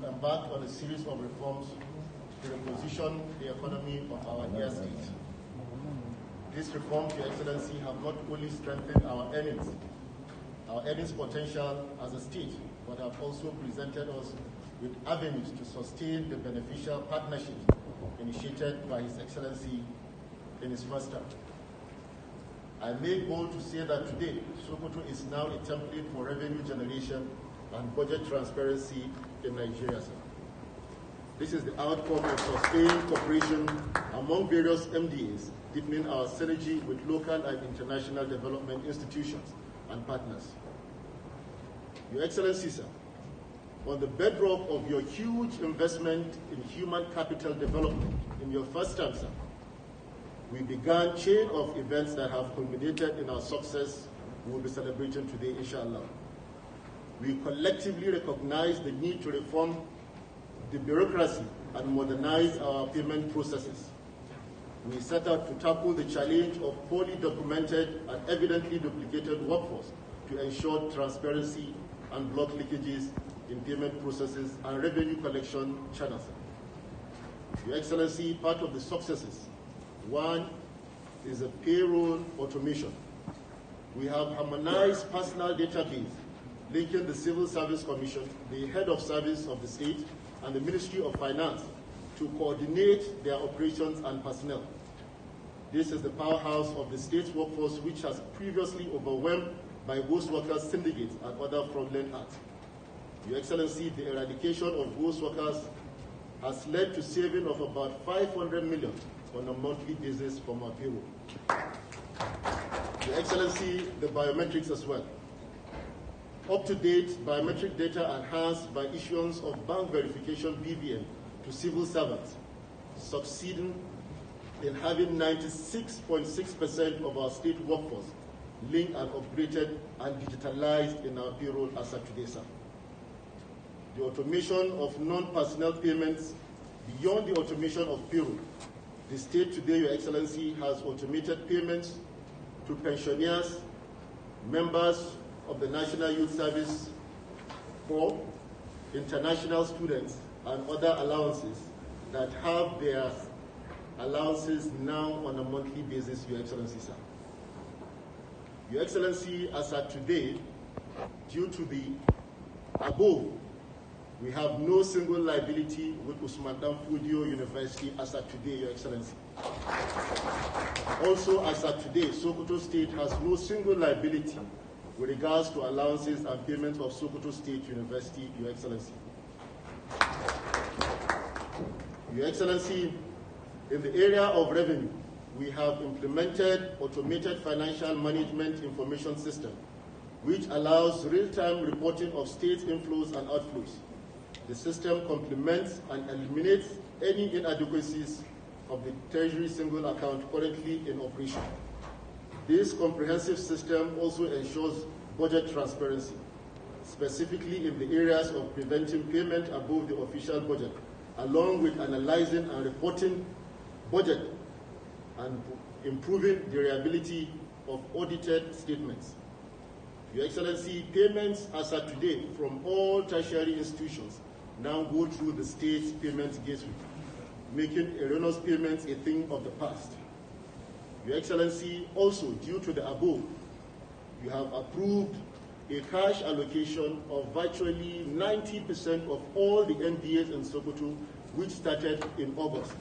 embarked on a series of reforms to reposition the economy of our dear state. These reforms, Your Excellency, have not only strengthened our earnings potential as a state, but have also presented us with avenues to sustain the beneficial partnerships initiated by His Excellency in his first term. I make bold to say that today, Sokoto is now a template for revenue generation and budget transparency in Nigeria, sir. This is the outcome of sustained cooperation among various MDAs, deepening our synergy with local and international development institutions and partners. Your Excellency, sir, on the bedrock of your huge investment in human capital development in your first term, sir, we began a chain of events that have culminated in our success we will be celebrating today, inshallah. We collectively recognize the need to reform the bureaucracy and modernize our payment processes. We set out to tackle the challenge of poorly documented and evidently duplicated workforce to ensure transparency and block leakages in payment processes and revenue collection channels. Your Excellency, part of the successes, one is a payroll automation. We have harmonized personal database linking the Civil Service Commission, the head of service of the state, and the Ministry of Finance to coordinate their operations and personnel. This is the powerhouse of the state's workforce, which has previously overwhelmed by ghost workers syndicates and other fraudulent acts. Your Excellency, the eradication of ghost workers has led to saving of about 500 million on a monthly basis from our payroll. Your Excellency, the biometrics as well. Up-to-date biometric data enhanced by issuance of bank verification BVN to civil servants, succeeding in having 96.6% of our state workforce linked and upgraded and digitalized in our payroll as of today, sir. The automation of non-personnel payments beyond the automation of payroll. The state today, Your Excellency, has automated payments to pensioners, members of the National Youth Service Corps, international students, and other allowances that have their allowances now on a monthly basis, Your Excellency, sir. Your Excellency, as at today, due to the above, we have no single liability with Usman Dan Fodio University as at today, Your Excellency. Also, as at today, Sokoto State has no single liability with regards to allowances and payments of Sokoto State University, Your Excellency. Your Excellency, in the area of revenue, we have implemented automated financial management information system, which allows real-time reporting of state inflows and outflows. The system complements and eliminates any inadequacies of the Treasury single account currently in operation. This comprehensive system also ensures budget transparency, specifically in the areas of preventing payment above the official budget, along with analyzing and reporting budget and improving the reliability of audited statements. Your Excellency, payments as at today from all tertiary institutions now go through the state's payment gateway, making erroneous payments a thing of the past. Your Excellency, also due to the above, you have approved a cash allocation of virtually 90% of all the MDAs in Sokoto, which started in August.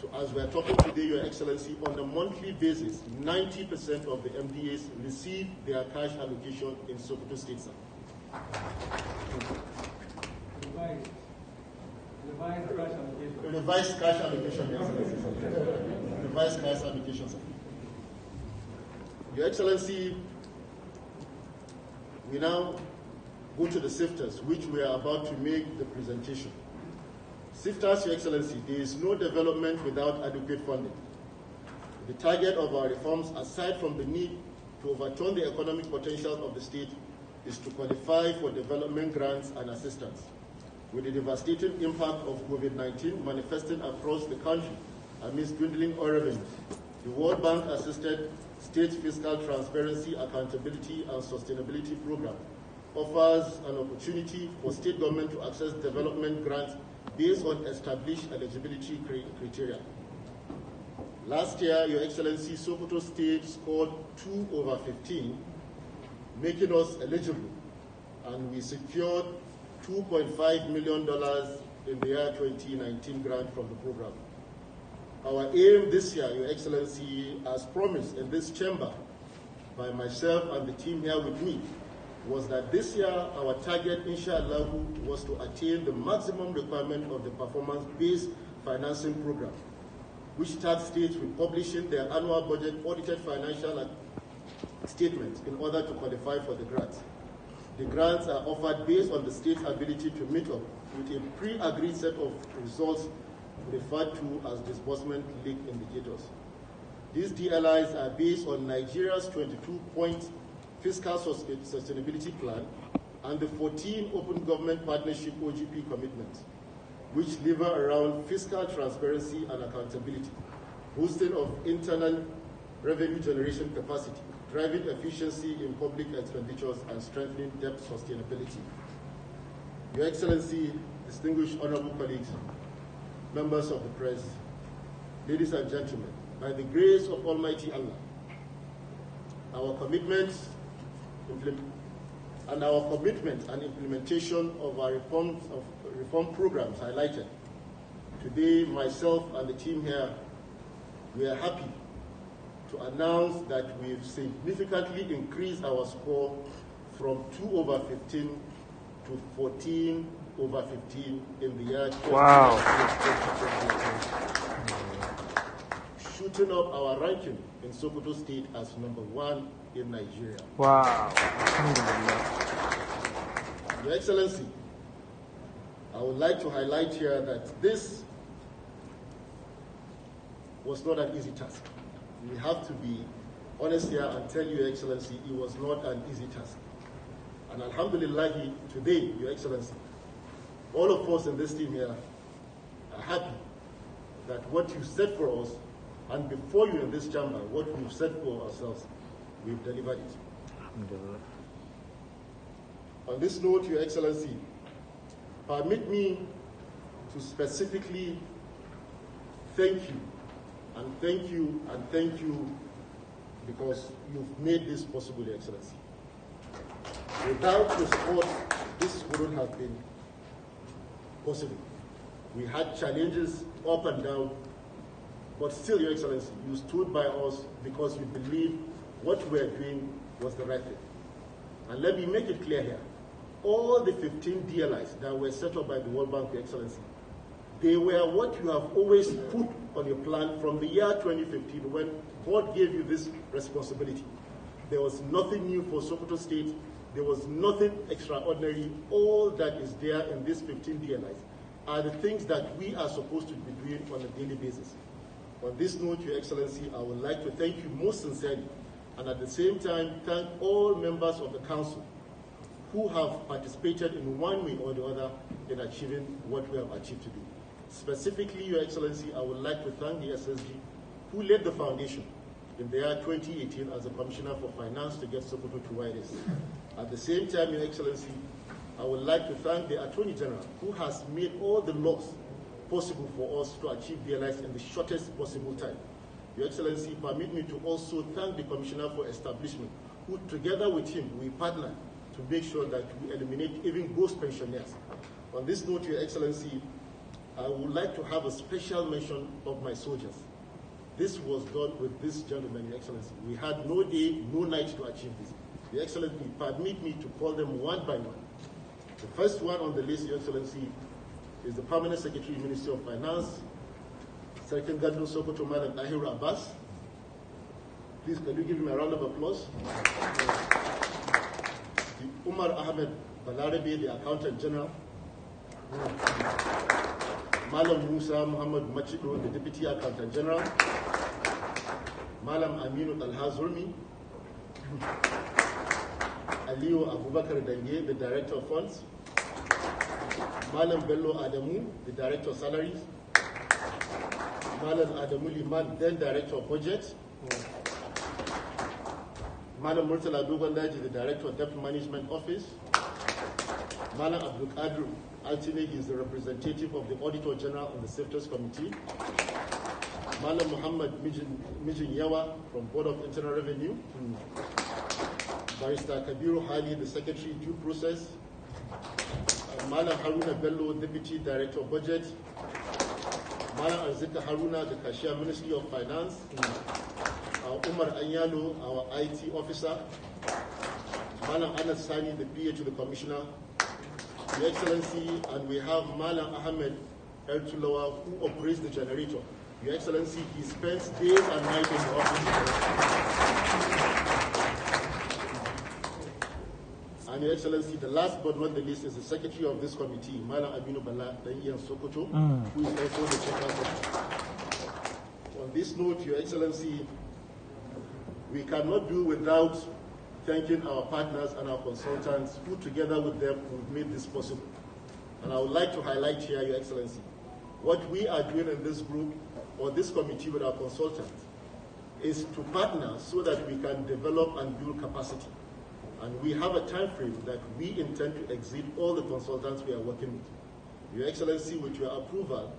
So as we are talking today, Your Excellency, on a monthly basis, 90% of the MDAs receive their cash allocation in Sokoto State, sir. Revised cash allocation, Your Excellency, sir. Revised cash allocation, sir. Your Excellency, we now go to the SFTAS, which we are about to make the presentation. SFTAS, Your Excellency, there is no development without adequate funding. The target of our reforms, aside from the need to overturn the economic potential of the state, is to qualify for development grants and assistance. With the devastating impact of COVID-19 manifesting across the country amidst dwindling oil revenues, the World Bank assisted State Fiscal Transparency, Accountability and Sustainability Program offers an opportunity for state government to access development grants based on established eligibility criteria. Last year, Your Excellency, Sokoto State scored 2/15, making us eligible, and we secured $2.5 million in the year 2019 grant from the program. Our aim this year, Your Excellency, as promised in this chamber by myself and the team here with me, was that this year our target, inshallah, was to attain the maximum requirement of the performance-based financing program, which tasked states with publishing their annual budget audited financial statements in order to qualify for the grants. The grants are offered based on the state's ability to meet up with a pre-agreed set of results referred to as disbursement link indicators. These DLIs are based on Nigeria's 22-point fiscal sustainability plan and the 14 Open Government Partnership OGP commitments, which lever around fiscal transparency and accountability, boosting of internal revenue generation capacity, driving efficiency in public expenditures, and strengthening debt sustainability. Your Excellency, distinguished honorable colleagues, members of the press, ladies and gentlemen, by the grace of Almighty Allah, our commitment and implementation of our reform programs highlighted. Today, myself and the team here, we are happy to announce that we've significantly increased our score from 2/15 to 14/15 in the year 2020. Wow. Shooting up our ranking in Sokoto State as #1 in Nigeria. Wow. Your Excellency, I would like to highlight here that this was not an easy task. We have to be honest here and tell you, Your Excellency, it was not an easy task. And alhamdulillah, today, Your Excellency, all of us in this team here are happy that what you set for us, and before you in this chamber, what we've set for ourselves, we've delivered it. On this note, Your Excellency, permit me to specifically thank you, and thank you, and thank you, because you've made this possible, Your Excellency. Without your support, this wouldn't have been possible. We had challenges up and down, but still, Your Excellency, you stood by us because you believed what we were doing was the right thing. And let me make it clear here, all the 15 DLIs that were set up by the World Bank, Your Excellency, they were what you have always put on your plan from the year 2015 when God gave you this responsibility. There was nothing new for Sokoto State. There was nothing extraordinary. All that is there in these 15 DLIs are the things that we are supposed to be doing on a daily basis. On this note, Your Excellency, I would like to thank you most sincerely, and at the same time, thank all members of the Council who have participated in one way or the other in achieving what we have achieved today. Specifically, Your Excellency, I would like to thank the SSG who laid the foundation in the year 2018 as the Commissioner for Finance to get Sokoto to where it is. At the same time, Your Excellency, I would like to thank the Attorney General who has made all the laws possible for us to achieve DLIs in the shortest possible time. Your Excellency, permit me to also thank the Commissioner for Establishment, who together with him, we partnered to make sure that we eliminate even ghost pensioners. On this note, Your Excellency, I would like to have a special mention of my soldiers. This was done with this gentleman, Your Excellency. We had no day, no night to achieve this. Your Excellency, permit me to call them one by one. The first one on the list, Your Excellency, is the Permanent Secretary, Ministry of Finance, Santurakin Sokoto and Ahiru Abbas. Please, can you give him a round of applause? The Umar Ahmed Balarabe, the Accountant General. Malam Musa Muhammad Machido, the Deputy Accountant General. Malam Aminu Al-Hazurmi. Aliyu Abubakar Dange, the Director of Funds. Malam Bello Adamu, the Director of Salaries. Malam Adamu Liman, then Director of Budget. Malam Murtala Dugandaji, the Director of Debt Management Office. Malam Abdul Altine, he is the representative of the Auditor General on the SFTAS Committee. Malam Muhammad Mijin Yawa from Board of Internal Revenue. Barrister Kabiru Hali, the Secretary Due Process. Malam Haruna Bello, Deputy Director of Budget. Malam Arzika Haruna, the Cashier, Ministry of Finance. Umar Anyalo, our IT Officer. Malam Anas Sani, the PA to the Commissioner. Your Excellency, and we have Malam Ahmed El Tulawa, who operates the generator. Your Excellency, he spends days and nights in the office. And Your Excellency, the last but not the least is the Secretary of this committee, Malam Santurakin Sokoto, who is also the chairperson. On this note, Your Excellency, we cannot do without thanking our partners and our consultants who together with them have made this possible. And I would like to highlight here, Your Excellency, what we are doing in this group or this committee with our consultants is to partner so that we can develop and build capacity. And we have a time frame that we intend to exceed all the consultants we are working with. Your Excellency, with your approval,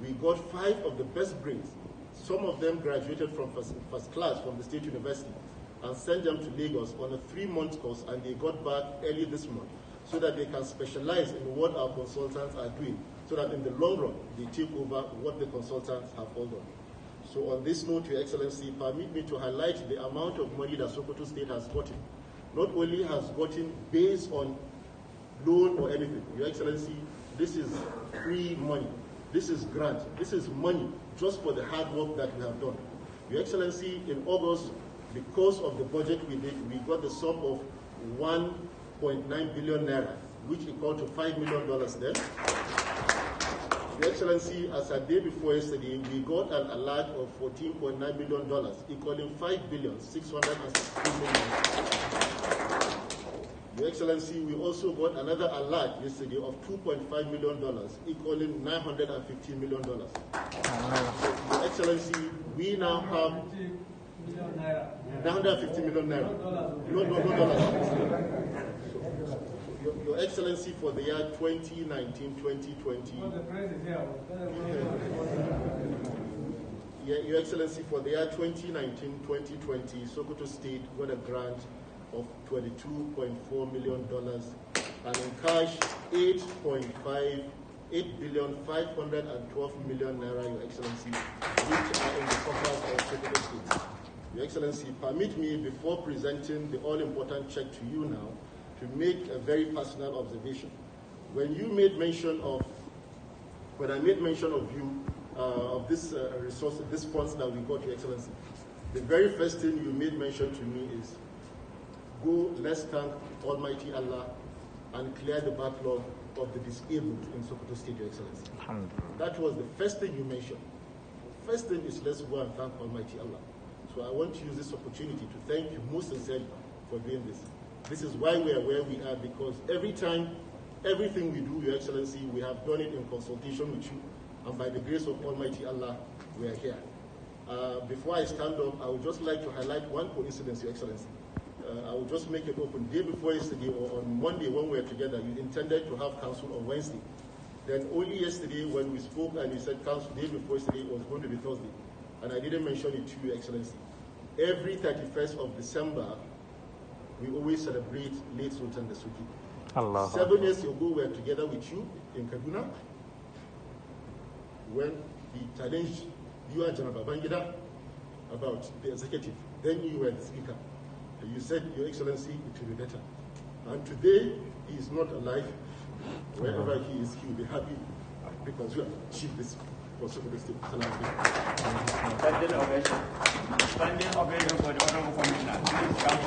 we got 5 of the best brains. Some of them graduated from first class from the State University and sent them to Lagos on a 3-month course, and they got back early this month so that they can specialize in what our consultants are doing, so that in the long run, they take over what the consultants have all done. So on this note, Your Excellency, permit me to highlight the amount of money that Sokoto State has gotten. Not only has gotten based on loan or anything. Your Excellency, this is free money. This is grant. This is money just for the hard work that we have done. Your Excellency, in August, because of the budget we did, we got the sum of 1.9 billion naira, which equal to $5 million then. Your Excellency, as a day before yesterday, we got an alert of $14.9 million, equaling $5,660 million. Your Excellency, we also got another alert yesterday of $2.5 million, equaling $915 million. Your Excellency, we now have 950 million naira. No dollars. Your Excellency, for the year 2019-2020. Your Excellency, for the year 2019-2020, Sokoto State got a grant of $22.4 million, and in cash, 8,512 million naira, Your Excellency, which are in the coffers of Sokoto State. Your Excellency, permit me, before presenting the all-important check to you now, to make a very personal observation. When you made mention of, when I made mention of you, of this resource, this funds that we got, Your Excellency, the very first thing you made mention to me is, go, let's thank Almighty Allah and clear the backlog of the disabled in Sokoto State, Your Excellency. That was the first thing you mentioned. First thing is, let's go and thank Almighty Allah. So I want to use this opportunity to thank you most sincerely for doing this. This is why we are where we are, because every time, everything we do, Your Excellency, we have done it in consultation with you, and by the grace of Almighty Allah, we are here. Before I stand up, I would just like to highlight one coincidence, Your Excellency. I will just make it open. Day before yesterday, or on Monday when we were together, you intended to have council on Wednesday. Then only yesterday when we spoke and you said council day before yesterday, it was going to be Thursday. And I didn't mention it to you, Your Excellency. Every 31st of December, we always celebrate late Sultan Dasuki. Allah. 7 years ago, we were together with you in Kaduna when he challenged you and General Babangida about the executive. Then you were the speaker. And you said, Your Excellency, it will be better. And today, he is not alive. Wherever he is, he will be happy because we have achieved this for Sokoto State. Standing ovation. Standing ovation for the Honorable Commissioner. Please come on.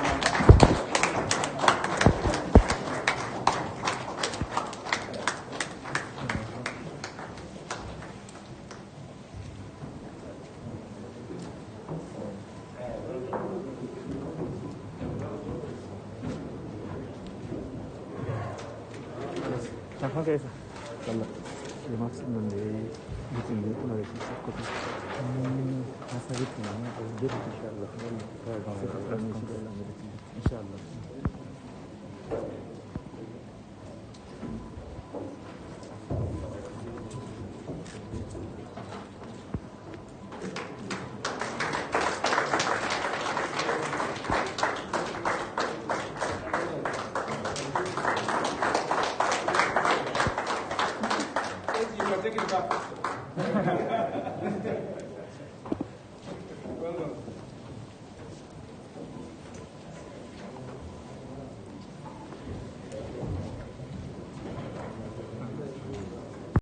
Okay, sir. Maksud dari bikin itu dari Sokoto. Masa gitu namanya dia insyaallah. Insyaallah. take it back.